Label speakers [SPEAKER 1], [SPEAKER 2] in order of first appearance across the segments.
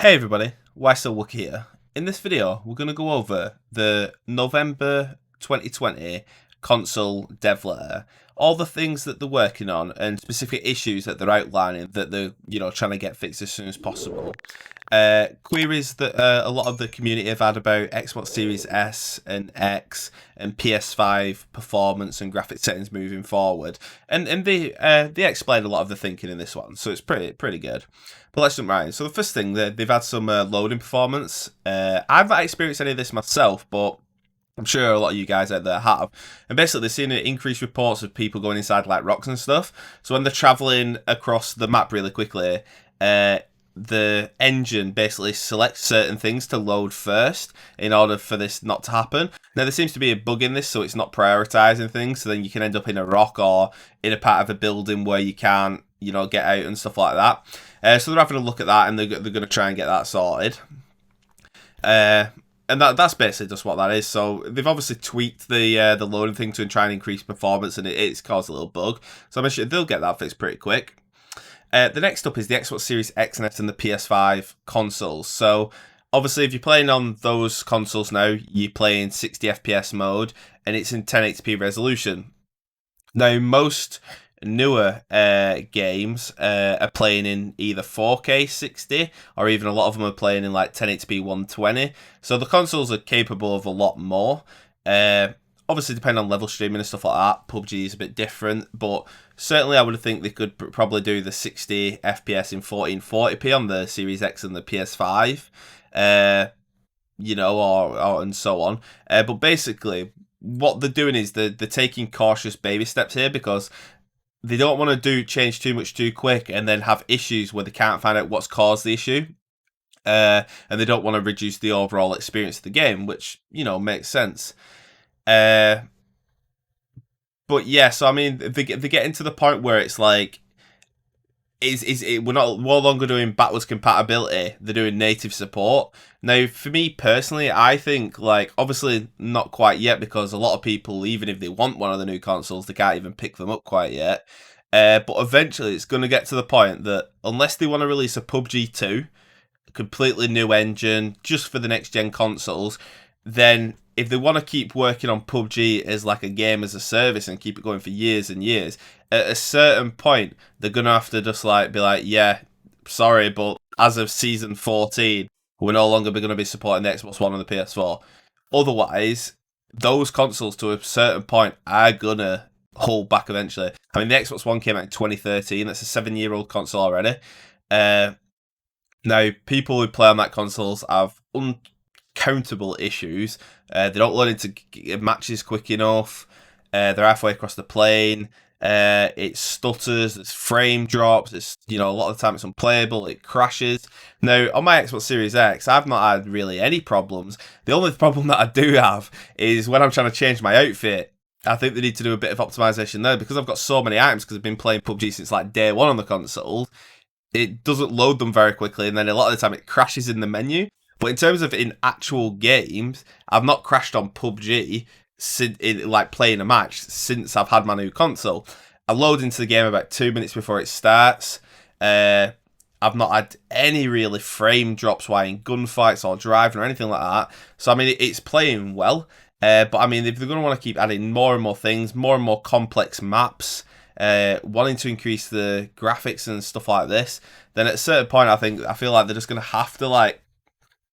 [SPEAKER 1] Hey everybody, So Wookie here. In this video, we're going to go over the November 2020 console dev letter, all the things that they're working on, and specific issues that they're outlining that they're trying to get fixed as soon as possible. Queries that a lot of the community have had about Xbox Series S and X and PS5 performance and graphic settings moving forward, and they explain a lot of the thinking in this one, so it's pretty good. But let's jump right in. So the first thing, they've had some loading performance. I've not experienced any of this myself, but I'm sure a lot of you guys out there have. And basically, they're seeing increased reports of people going inside like rocks and stuff. So when they're traveling across the map really quickly, the engine basically selects certain things to load first in order for this not to happen. Now, there seems to be a bug in this, so it's not prioritizing things. So then you can end up in a rock or in a part of a building where you can't, get out and stuff like that. So they're having a look at that, and they're going to try and get that sorted. And that's basically just what that is. So they've obviously tweaked the loading thing to try and increase performance, and it's caused a little bug. So I'm sure they'll get that fixed pretty quick. The next up is the Xbox Series X and S and the PS5 consoles. So obviously, if you're playing on those consoles now, you're playing 60 FPS mode, and it's in 1080p resolution. Now, most newer games are playing in either 4K 60 or even a lot of them are playing in like 1080p 120. So the consoles are capable of a lot more. Obviously, depending on level streaming and stuff like that, PUBG is a bit different, but certainly I would think they could probably do the 60 FPS in 1440p on the Series X and the PS5, or and so on. But basically, what they're doing is they're taking cautious baby steps here because they don't want to change too much too quick and then have issues where they can't find out what's caused the issue. And they don't want to reduce the overall experience of the game, which, makes sense. But yeah, so I mean, they're getting to the point where it's like, we're no longer doing backwards compatibility, they're doing native support. Now, for me personally, I think, like, obviously not quite yet, because a lot of people, even if they want one of the new consoles, they can't even pick them up quite yet. But eventually it's going to get to the point that unless they want to release a PUBG 2, a completely new engine, just for the next gen consoles, then if they want to keep working on PUBG as like a game as a service and keep it going for years and years, at a certain point, they're going to have to just like be like, yeah, sorry, but as of season 14, we're no longer going to be supporting the Xbox One and the PS4. Otherwise, those consoles to a certain point are going to hold back eventually. I mean, the Xbox One came out in 2013. That's a 7-year-old console already. Now, people who play on that consoles have uncountable issues. They don't learn into matches quick enough. They're halfway across the plane. It stutters. There's frame drops. It's a lot of the time it's unplayable. It crashes. Now on my Xbox Series X, I've not had really any problems. The only problem that I do have is when I'm trying to change my outfit. I think they need to do a bit of optimization there because I've got so many items because I've been playing PUBG since like day one on the console. It doesn't load them very quickly, and then a lot of the time it crashes in the menu. But in terms of in actual games, I've not crashed on PUBG like playing a match since I've had my new console. I load into the game about 2 minutes before it starts. I've not had any really frame drops while in gunfights or driving or anything like that. So I mean, it's playing well. But I mean, if they're going to want to keep adding more and more things, more and more complex maps, wanting to increase the graphics and stuff like this, then at a certain point, I feel like they're just going to have to like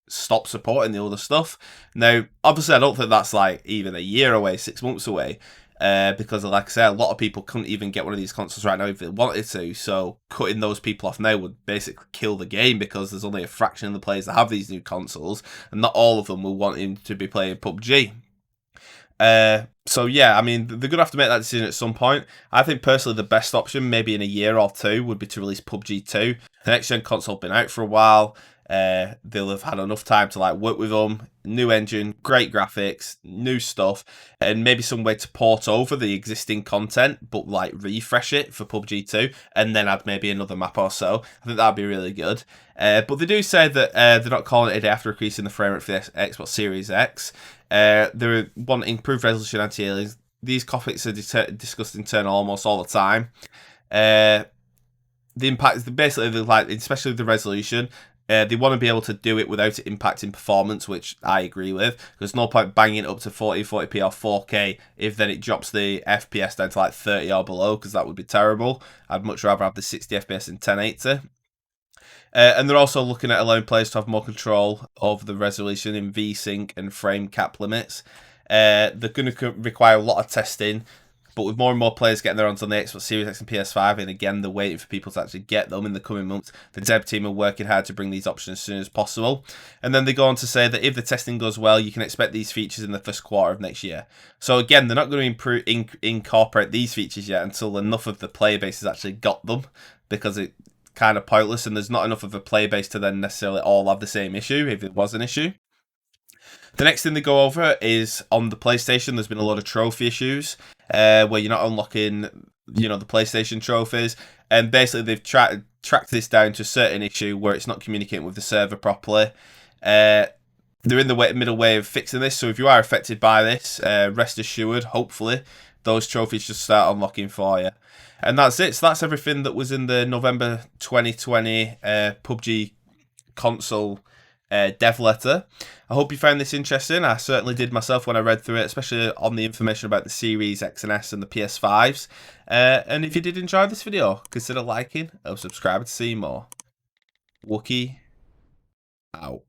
[SPEAKER 1] stop supporting the other stuff. Now, obviously, I don't think that's like even a year away, 6 months away, because like I said, a lot of people couldn't even get one of these consoles right now if they wanted to. So cutting those people off now would basically kill the game because there's only a fraction of the players that have these new consoles, and not all of them will want him to be playing PUBG. So yeah, I mean, they're gonna have to make that decision at some point. I think personally the best option, maybe in a year or two, would be to release PUBG 2. The next gen console been out for a while. They'll have had enough time to like work with them. New engine, great graphics, new stuff, and maybe some way to port over the existing content, but like refresh it for PUBG 2, and then add maybe another map or so. I think that'd be really good. But they do say that they're not calling it a day after increasing the frame rate for the Xbox Series X. They want improved resolution anti-aliasing. These topics are discussed internal almost all the time. The impact is basically like, especially the resolution. They want to be able to do it without it impacting performance, which I agree with. There's no point banging it up to 4040p or 4K if then it drops the FPS down to like 30 or below, because that would be terrible. I'd much rather have the 60 FPS in 1080. And they're also looking at allowing players to have more control over the resolution in VSync and frame cap limits. They're going to require a lot of testing, but with more and more players getting their hands on the Xbox Series X and PS5, and again, they're waiting for people to actually get them in the coming months, the dev team are working hard to bring these options as soon as possible. And then they go on to say that if the testing goes well, you can expect these features in the first quarter of next year. So again, they're not going to incorporate these features yet until enough of the player base has actually got them, because it's kind of pointless, and there's not enough of a player base to then necessarily all have the same issue if it was an issue. The next thing they go over is on the PlayStation. There's been a lot of trophy issues where you're not unlocking, the PlayStation trophies, and basically they've tracked this down to a certain issue where it's not communicating with the server properly. They're in the middle way of fixing this, so if you are affected by this, rest assured, hopefully, those trophies should start unlocking for you. And that's it. So that's everything that was in the November 2020 PUBG Console Dev Letter. I hope you found this interesting. I certainly did myself when I read through it, especially on the information about the Series X and S and the PS5s. And if you did enjoy this video, consider liking or subscribing to see more. Wookie out.